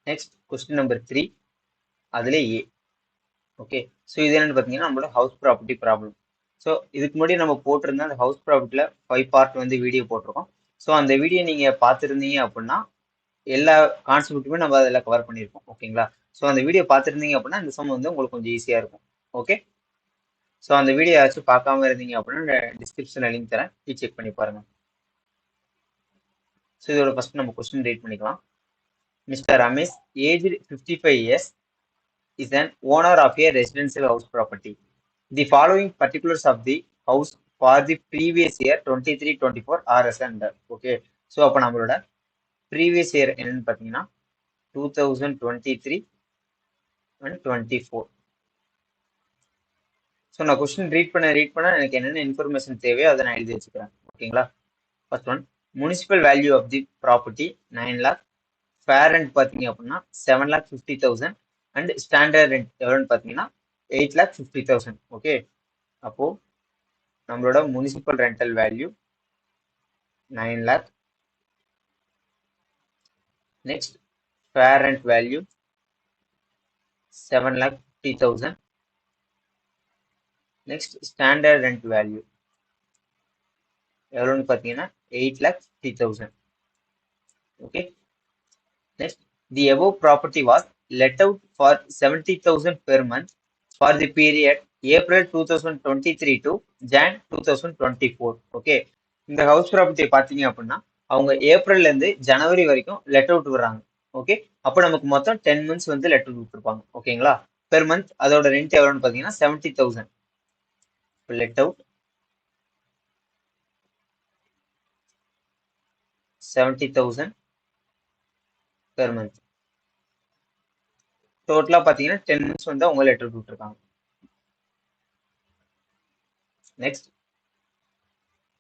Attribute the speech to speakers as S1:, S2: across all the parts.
S1: Next question number 3 அதுல ஏ. Okay, so இது என்னன்னு பார்த்தீங்கன்னா நம்மளோட ஹவுஸ் ப்ராப்பர்ட்டி ப்ராப்ளம். ஸோ இதுக்கு முன்னாடி நம்ம போட்டிருந்த அந்த ஹவுஸ் ப்ராப்பர்ட்டியில் 5 பார்ட் வந்து வீடியோ போட்டிருக்கோம். ஸோ அந்த வீடியோ நீங்கள் பார்த்துருந்தீங்க அப்படின்னா எல்லா கான்செப்ட்டுமே நம்ம அதில் கவர் பண்ணியிருக்கோம். ஓகேங்களா? ஸோ அந்த வீடியோ பார்த்துருந்தீங்க அப்படின்னா இந்த சம் வந்து உங்களுக்கு கொஞ்சம் ஈஸியாக இருக்கும். ஓகே, ஸோ அந்த வீடியோ ஏதாச்சும் பார்க்காம இருந்தீங்க அப்படின்னா டிஸ்கிரிப்ஷனில் லிங்க் தரேன், ப்ளீஸ் செக் பண்ணி பாருங்க. ஸோ இதோட ஃபர்ஸ்ட் நம்ம கொஸ்டின் ரீட் பண்ணிக்கலாம். Mister Ramesh, age 55 years, is an owner of a residential house property. The following particulars of the house for the previous year 23-24 are as under. Okay, so அப்போ நம்மளோட previous year என்னன்னு பார்த்தீங்கன்னா 2023 and 24. So நான் question read பண்ண எனக்கு என்னென்ன information தேவையோ அதை நான் எழுதி வச்சுக்கிறேன். ஓகேங்களா? First one, municipal value of the property 9 lakh, fair rent பார்த்தீங்க அப்படின்னா 7,50,000 அண்ட் ஸ்டாண்டர்ட் ரெண்ட் எவ்வளோன்னு பார்த்தீங்கன்னா 8,50,000. ஓகே, அப்போ நம்மளோட municipal rental value 9 lakh. Next fair rent value 7,50,000. Next standard rent value எவ்வளோன்னு பார்த்தீங்கன்னா 8,50,000. Okay, next the above property was let out for 70,000 per month for the period April 2023 to Jan 2024. Okay, இந்த house ப்ராப்பர்ட்டியை பார்த்தீங்க அப்படின்னா அவங்க ஏப்ரல்ல இருந்து ஜனவரி வரைக்கும் let out விடுறாங்க. ஓகே, அப்போ நமக்கு மொத்தம் 10 months வந்து லெட் அவுட் விட்டுருப்பாங்க. ஓகேங்களா? பெர் மந்த் அதோட ரெண்ட் எவ்வளோன்னு பார்த்தீங்கன்னா 70,000. Let out 70,000 per month. டோட்டலா பார்த்தீங்கன்னா 10 months வந்து அவங்க லெட் அவுட் விட்டுருக்காங்க. Next,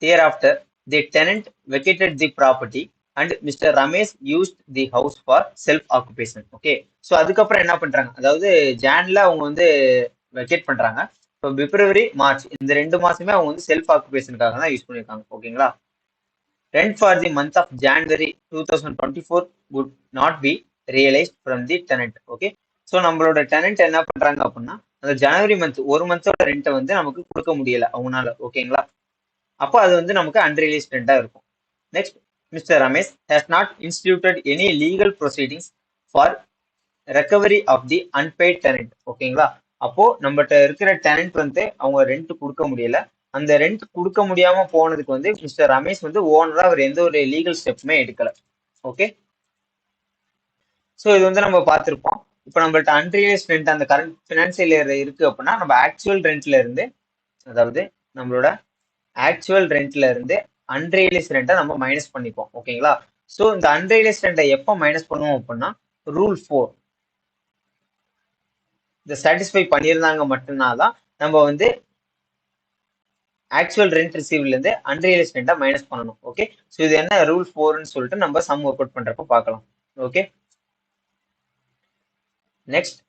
S1: thereafter the tenant vacated the property and Mr. Ramesh used the house for self occupation. Okay, so அதுக்கப்புறம் என்ன பண்றாங்க, அதாவது ஜான்ல அவங்க வந்து வெக்கேட் பண்றாங்க. இப்போ பிப்ரவரி மார்ச் இந்த 2 மாசமே அவங்க வந்து செல்ஃப் ஆக்குபேஷனுக்காக தான் யூஸ் பண்ணியிருக்காங்க. ஓகேங்களா? Rent for the month of January 2024 would not be realized from the tenant. Okay, so நம்மளோட டெனன்ட் என்ன பண்றாங்க அப்படின்னா அந்த ஜனவரி மந்த் ஒரு மந்தோட ரெண்ட்டை வந்து நமக்கு கொடுக்க முடியல அவங்களால. ஓகேங்களா? அப்போ அது வந்து நமக்கு அன்ரிலீஸ் ரெண்டா இருக்கும். Next, mister Ramesh has not instituted any legal proceedings for recovery of the unpaid tenant. ஓகேங்களா? அப்போ நம்மகிட்ட இருக்கிற டெனன்ட் வந்து அவங்க ரெண்ட் கொடுக்க முடியல. அந்த ரெண்ட் கொடுக்க முடியாம போனதுக்கு வந்து மிஸ்டர் ரமேஷ் வந்து ஓனரா அவர் எந்த ஒரு லீகல் ஸ்டெப்புமே எடுக்கல. ஓகே, ஸோ இது வந்து நம்ம பார்த்துருப்போம். இப்போ நம்மள்ட்ட அன்ரியலைஸ் ரெண்ட் அந்த கரண்ட் ஃபினான்சியல் இயர் இருக்கு அப்படின்னா நம்ம ஆக்சுவல் ரெண்ட்ல இருந்து, அதாவது நம்மளோட ஆக்சுவல் ரெண்ட்ல இருந்து அன்ரியலைஸ் ரெண்ட்டை நம்ம மைனஸ் பண்ணிப்போம். ஓகேங்களா? ஸோ இந்த அன்ரியலைஸ் ரெண்ட்டை எப்போ மைனஸ் பண்ணுவோம் அப்படின்னா ரூல் 4 இதை சாட்டிஸ்ஃபை பண்ணியிருந்தாங்க மட்டும்தான் நம்ம வந்து ஆக்சுவல் ரெண்ட் ரிசீவ்ல இருந்து அன்ரியலைஸ் ரெண்ட்டை மைனஸ் பண்ணணும். ஓகே, ஸோ இது என்ன ரூல் 4ன்னு சொல்லிட்டு நம்ம சம் ஒர்க் அவுட் பண்றப்ப பார்க்கலாம். Okay, next,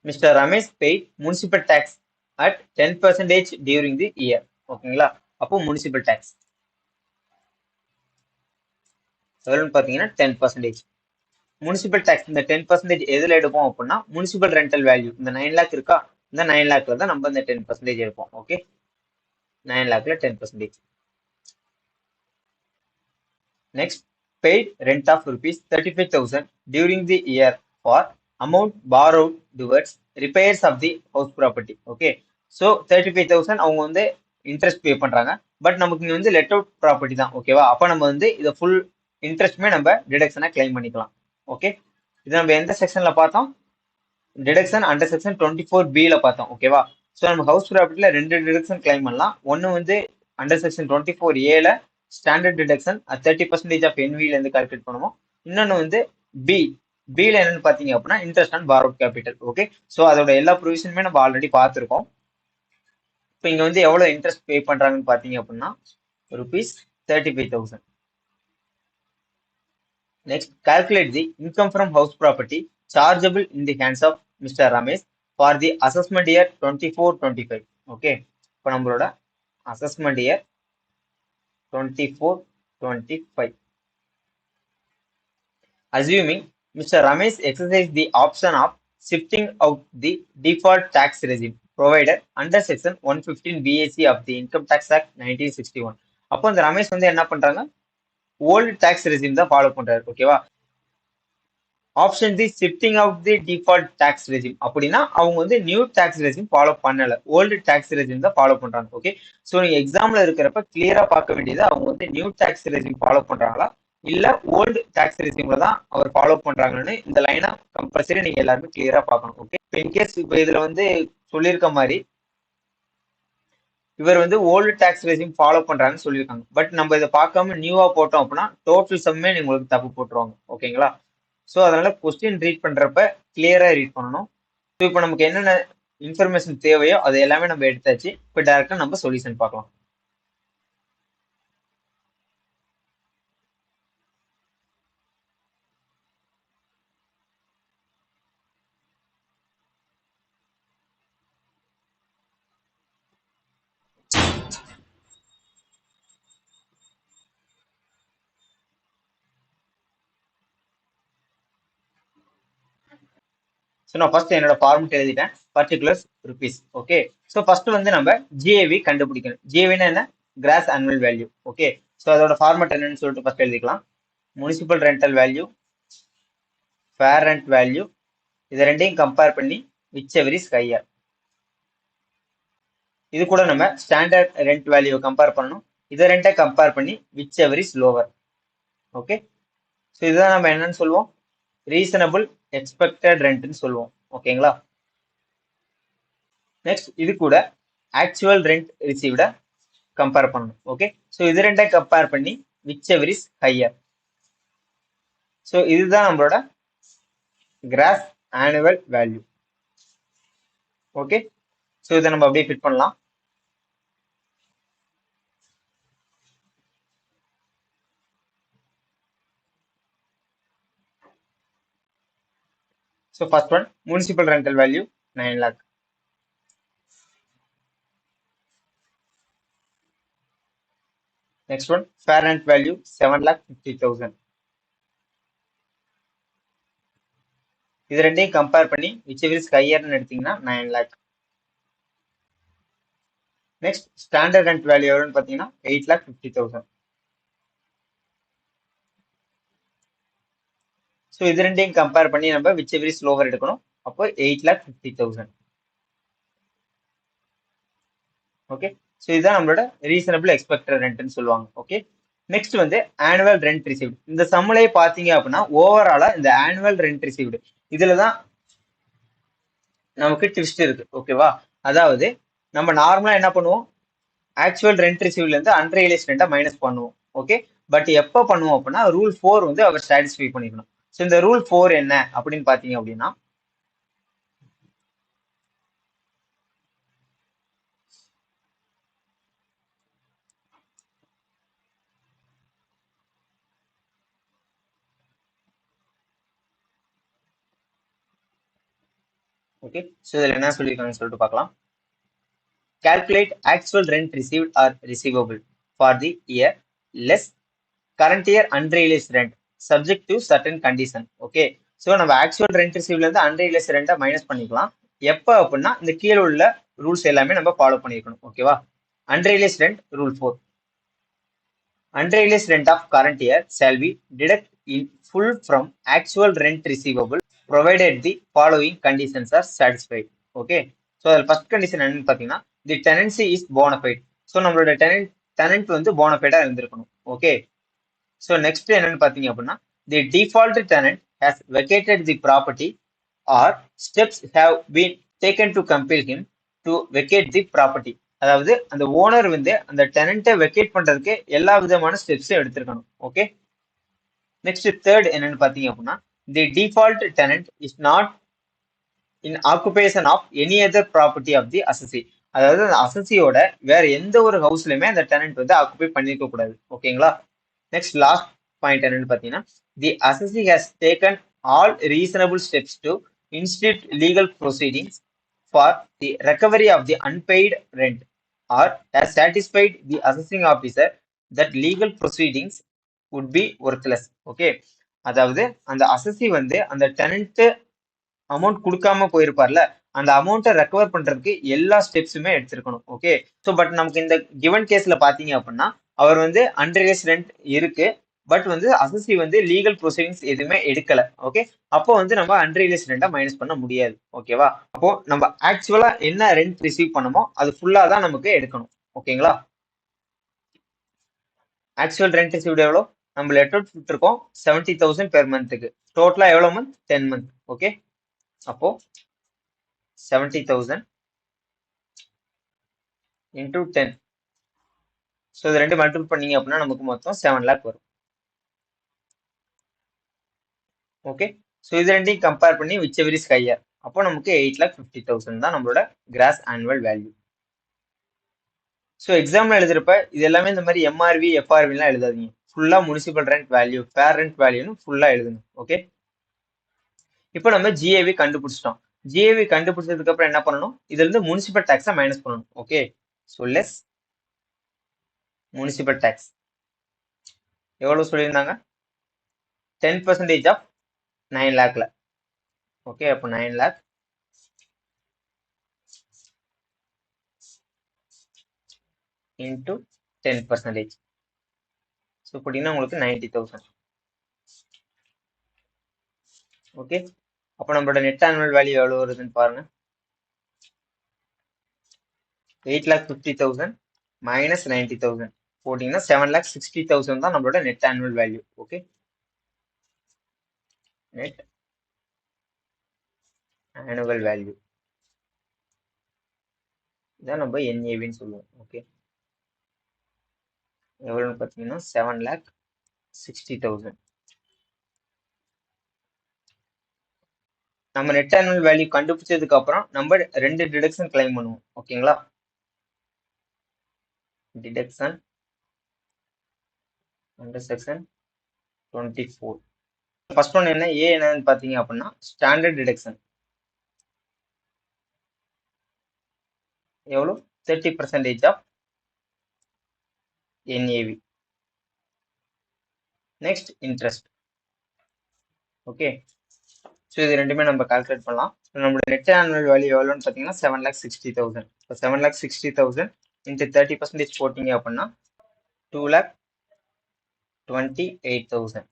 S1: mister Ramesh paid municipal taxes at 10% during the year. ஓகேங்களா? அப்போ முனிசிபல் டேக்ஸ் எவ்வளோன்னு பார்த்தீங்கன்னா 10%. முனிசிபல் டேக்ஸ் இந்த 10% எதுல எடுப்போம் அப்படின்னா முனிசிபல் ரெண்டல் வேல்யூ இந்த 9 lakh இருக்கா, இந்த 9 lakhல தான் நம்ம இந்த 10% எடுப்போம். ஓகே, 9 lakhல 10%. Next, paid rent of rupees 35,000 during the year for amount borrowed towards repairs of the house property. Okay, so 35,000 அவங்க வந்து இன்ட்ரெஸ்ட் பே பண்றாங்க. பட் நமக்கு இங்க வந்து லெட் அவுட் ப்ராப்பர்ட்டி தான். ஓகேவா? அப்போ நம்ம வந்து இதை ஃபுல் இன்ட்ரெஸ்ட்மே நம்ம டிடக்ஷனை கிளைம் பண்ணிக்கலாம். ஓகே, இது நம்ம எந்த செக்ஷன்ல பார்த்தோம், டிடக்ஷன் அண்டர் செக்ஷன் 24B பார்த்தோம். ஓகேவா? ஸோ நம்ம ஹவுஸ் ப்ராப்பர்ட்டியில் 2 டிடக்ஷன் கிளைம் பண்ணலாம். ஒன்று வந்து under section 24A standard deduction 30% of NV இருந்து கால்குலேட் பண்ணுவோம். இன்னொன்று வந்து பில என்னன்னு பார்த்தீங்க அப்படின்னா interest on borrowed capital. Okay, so அதோட எல்லா ப்ரொவிஷனுமே நம்ம ஆல்ரெடி பார்த்துருக்கோம். இப்போ இங்கே வந்து எவ்வளோ இன்ட்ரெஸ்ட் பே பண்ணுறாங்கன்னு பார்த்தீங்க அப்படின்னா ₹35,000. Next, calculate the income from house property chargeable in the hands of Mr. Ramesh for the assessment year 24-25. Okay, இப்போ நம்மளோட assessment year 24-25. Assuming Mr. Ramesh exercised the option of shifting out the default tax regime provided under section 115 BAC of the Income Tax Act 1961. அப்போ இந்த ரமேஷ் வந்து என்ன பண்றாங்க, old tax regime தான் follow பண்றாரு. ஓகேவா? Option the shifting out the default tax regime அப்படின்னா அவங்க வந்து நியூ டாக்ஸ் ரெஜிம் ஃபாலோ பண்ணல, ஓல்டு டாக்ஸ் ரெஜிம் தான் ஃபாலோ பண்றாங்க. ஓகே, ஸோ நீங்க எக்ஸாம்ல இருக்கிறப்ப கிளியரா பார்க்க வேண்டியது அவங்க வந்து நியூ டாக்ஸ் ரெஜிம் ஃபாலோ பண்றாங்களா இல்ல ஓல்டு டாக்ஸ் ரெஜிம்ல தான் அவர் ஃபாலோ பண்றாங்கன்னு இந்த லைனை கம்பல்சரி நீங்க எல்லாருமே கிளியரா பார்க்கணும். ஓகே, இன்கேஸ் இப்போ இதுல வந்து சொல்லியிருக்க மாதிரி இவர் வந்து ஓல்டு டாக்ஸ் ரெஜிம் ஃபாலோ பண்றாங்கன்னு சொல்லியிருக்காங்க. பட் நம்ம இதை பார்க்காம நியூவா போட்டோம் அப்படின்னா டோட்டல் சம்மே உங்களுக்கு தப்பு போட்டுருவாங்க. ஓகேங்களா? ஸோ அதனால கொஸ்டின் ரீட் பண்றப்ப கிளியரா ரீட் பண்ணணும். ஸோ இப்போ நமக்கு என்னென்ன இன்ஃபர்மேஷன் தேவையோ அது எல்லாமே நம்ம எடுத்தாச்சு. இப்போ டைரக்டா நம்ம சொல்யூஷன் பார்க்கலாம். ஸோ நான் ஃபர்ஸ்ட் என்னோட ஃபார்முட் எழுதிட்டேன், particulars rupees. Okay, so first வந்து நம்ம ஜிஏவி கண்டுபிடிக்கணும். ஜிஏவினா என்ன? Gross annual value. Okay, so அதோட ஃபார்மட் என்னன்னு சொல்லிட்டு ஃபர்ஸ்ட் எழுதிக்கலாம். Municipal rental value, fair rent value, இது ரெண்டையும் கம்பேர் பண்ணி விச் எவர் இஸ் ஹையர். இது கூட நம்ம ஸ்டாண்டர்ட் ரெண்ட் வேல்யூவை கம்பேர் பண்ணணும். இதை ரெண்டை கம்பேர் பண்ணி which ever is lower. Okay, so இதுதான் நம்ம என்னன்னு சொல்லுவோம், ரீசனபிள் எக்ஸ்பெக்டட் ரெண்ட்னு சொல்லுவோம். ஓகேங்களா? நெக்ஸ்ட் இது கூட ஆக்சுவல் ரெண்ட் ரிசீவ்ட கம்பேர் பண்ணணும். ஓகே, ஸோ இது ரெண்டை கம்பேர் பண்ணி which ever is higher. So இதுதான் நம்மளோட cross annual value. Okay, so இதை நம்ம அப்படியே ஃபிட் பண்ணலாம். So first one municipal rental value 9 lakh. Next one, fair rent value 7,50,000. இது ரெண்டையும் கம்பேர் பண்ணி which is higher ன்னு எடுத்தீங்கன்னா 9 lakh. Next standard rent value எவ்வளோன்னு பார்த்தீங்கன்னா 8,50,000. ஸோ இது ரெண்டையும் கம்பேர் பண்ணி நம்ம which is lower எடுக்கணும். அப்போ 8,50,000. ஓகே, ஸோ இதுதான் நம்மளோட ரீசனபிள் எக்ஸ்பெக்டட் ரெண்ட்னு சொல்லுவாங்க. ஓகே, நெக்ஸ்ட் வந்து ஆனுவல் ரெண்ட் ரிசீவ்டு. இந்த சம்முலையே பார்த்தீங்க அப்படின்னா ஓவராலா இந்த ஆனுவல் ரெண்ட் ரிசீவ்டு இதுல தான் நமக்கு ட்விஸ்ட் இருக்கு. ஓகேவா? அதாவது நம்ம நார்மலா என்ன பண்ணுவோம், ஆக்சுவல் ரெண்ட் ரிசீவ்ல இருந்து அன்ரியலைஸ் ரெண்டா மைனஸ் பண்ணுவோம். ஓகே, பட் எப்போ பண்ணுவோம் அப்படின்னா ரூல் 4 வந்து அவர் சாட்டிஸ்ஃபை பண்ணிக்கணும். ஸோ இந்த ரூல் 4 என்ன அப்படின்னு பார்த்தீங்க அப்படின்னா, ஓகே, ஸோ இதில் என்ன சொல்லியிருக்காங்கன்னு சொல்லிட்டு பார்க்கலாம். Calculate actual rent received or receivable for the year less current year unrealized rent subject to certain condition. Okay, so நம்ம ஆக்சுவல் ரெண்ட் ரிசீவ்ல இருந்து அன்ரியலைஸ் ரெண்டை மைனஸ் பண்ணிக்கலாம். எப்போ அப்படின்னா இந்த கீழே உள்ள ரூல்ஸ் எல்லாமே நம்ம ஃபாலோ பண்ணிருக்கணும். ஓகேவா? Unrealised rent rule 4, unrealized rent of current year shall be deduct in full from actual rent receivable provided the following conditions are satisfied. Okay, so the first condition என்னன்னு பார்த்தீங்கன்னா the tenancy is bona fide. So நம்மளோட tenant வந்து bona fide இருந்திருக்கணும். Okay, so next என்னன்னு பார்த்தீங்க அப்படின்னா the default tenant has vacated the property or steps have been taken to compel him to vacate the property. அதாவது அந்த owner வந்து அந்த டெனண்ட்டை வெக்கேட் பண்றதுக்கு எல்லா விதமான ஸ்டெப்ஸும் எடுத்திருக்கணும். ஓகே, நெக்ஸ்ட் தேர்ட் என்னன்னு பாத்தீங்க அப்படின்னா the default tenant is not in occupation of any other property of the assessee. அதாவது அந்த அசசியோட வேற எந்த ஒரு ஹவுஸ்லயுமே அந்த டெனண்ட் வந்து ஆக்குபை பண்ணிருக்க கூடாது. ஓகேங்களா? நெக்ஸ்ட் லாஸ்ட் பாயிண்ட் என்னன்னு பாத்தீங்கன்னா the assessee has taken all reasonable steps to institute legal proceedings for the recovery of the unpaid rent or has satisfied the assessing officer that legal proceedings would be worthless. Okay, அதாவது அந்த அசசி வந்து அந்த tenant amount கொடுக்காம போயிருப்பார்ல, அந்த அமௌண்ட்டை recover பண்றதுக்கு எல்லா ஸ்டெப்ஸுமே எடுத்திருக்கணும். Okay. So but நமக்கு இந்த கிவன் கேஸ்ல பாத்தீங்க அப்படின்னா, அவர் வந்து அன்ரிலைஸ் ரெண்ட் இருக்கு. பட் வந்து அசசி வந்து லீகல் ப்ரொசீடிங்ஸ் எதுவுமே எடுக்கல. ஓகே. அப்போ வந்து நம்ம அன்ரிலைஸ் ரெண்ட்டை மைனஸ் பண்ண முடியாது. ஓகேவா? அப்போ நம்ம ஆக்சுவலா என்ன ரெண்ட் ரிசீவ் பண்ணமோ அது ஃபுல்லா தான் நமக்கு எடுக்கணும். ஓகேங்களா? ஆக்சுவல் ரெண்ட் ரிசீவ்டு எவ்வளோ? நம்ம லெட்டர் கொடுத்துருக்கோம் 70,000 பெர் மந்த்துக்கு. டோட்டலா எவ்வளோ மந்த்? 10 மந்த். ஓகே. அப்போ 70,000 இன்டூ 10. ஸோ இது ரெண்டு மல்டிபிள் பண்ணீங்க அப்படின்னா நமக்கு மொத்தம் 7 லேக் வரும். ஓகே. ஸோ இது ரெண்டையும் கம்பேர் பண்ணி விச் எவர் இஸ் ஹையர். அப்போ நமக்கு 8,50,000 தான் நம்மளோட கிராஸ் ஆனுவல் வேல்யூ. ஸோ எக்ஸாம்ல எழுதுறப்ப இது எல்லாமே இந்த மாதிரி எம்ஆர்வி எஃப்ஆர்விலாம் எழுதாதீங்க. ஃபுல்லா municipal rent value, fair rent வேல்யூன்னு ஃபுல்லா எழுதுங்க. ஓகே. இப்போ நம்ம ஜிஏவி கண்டுபிடிச்சிட்டோம். ஜிஏவி கண்டுபிடிச்சதுக்கு அப்புறம் என்ன பண்ணணும்? இதுல இருந்து முனிசிபல் டாக்ஸை மைனஸ் பண்ணணும். Okay. So less municipal tax எவ்வளவு சொல்லியிருந்தாங்க? 10% ஆஃப் 9 லேக்ல. ஓகே. அப்போ 9 லேக் இன்டூ 10%. ஸோ போட்டீங்கன்னா உங்களுக்கு 90,000. ஓகே. அப்போ நம்மளோட நெட் ஆனுவல் வேல்யூ எவ்வளோ வருதுன்னு பாருங்க. 8,50,000 மைனஸ் 90,000 போட்டீங்கன்னா 7,60,000 தான் நம்மளோட net annual value. Okay. Net annual value இதான் நம்ம என்ஏவின்னு சொல்லுவோம். ஓகே. எவ்வளோன்னு பார்த்தீங்கன்னா 7,60,000. நம்ம நெட் ஆனுவல் வேல்யூ கண்டுபிடிச்சதுக்கு அப்புறம் நம்ம ரெண்டு டிடக்ஷன் கிளைம் பண்ணுவோம். ஓகேங்களா? Deduction under section 24. First one என்ன? ஏ என்னன்னு பார்த்தீங்க அப்படின்னா ஸ்டாண்டர்ட் டிடக்ஷன் எவ்வளோ? 30% of NAV. Next interest. Okay. So இது ரெண்டுமே நம்ம கால்குலேட் பண்ணலாம். நம்மளோட நெட் ஆனுவல் வேல்யூ எவ்வளோன்னு பார்த்தீங்கன்னா 7,60,000. இப்போ 7,60,000 இன்ட்டு 30% போட்டீங்க அப்படின்னா 2,28,000.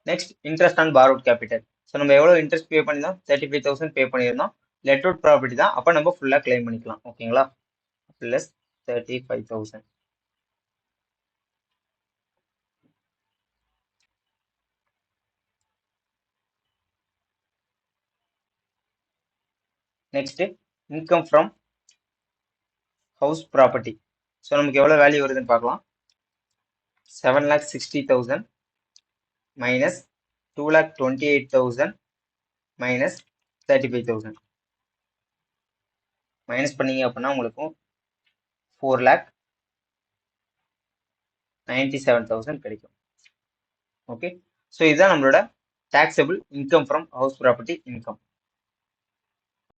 S1: Next interest on borrowed capital. So நம்ம எவ்வளோ இன்ட்ரெஸ்ட் பே பண்ணியிருந்தோம்? 35,000 பே பண்ணியிருந்தோம். லெட் அவுட் ப்ராப்பர்ட்டி தான். அப்போ நம்ம ஃபுல்லாக கிளைம் பண்ணிக்கலாம். ஓகேங்களா? Plus 35,000. Next income from house property. So நமக்கு எவ்வளோ வேல்யூ வருதுன்னு பார்க்கலாம். 7,60,000 மைனஸ் 2,28,000 மைனஸ் 35,000 மைனஸ் பண்ணீங்க அப்படின்னா உங்களுக்கு 4,97,000 கிடைக்கும். ஓகே. ஸோ இதுதான் நம்மளோட taxable income from house property income.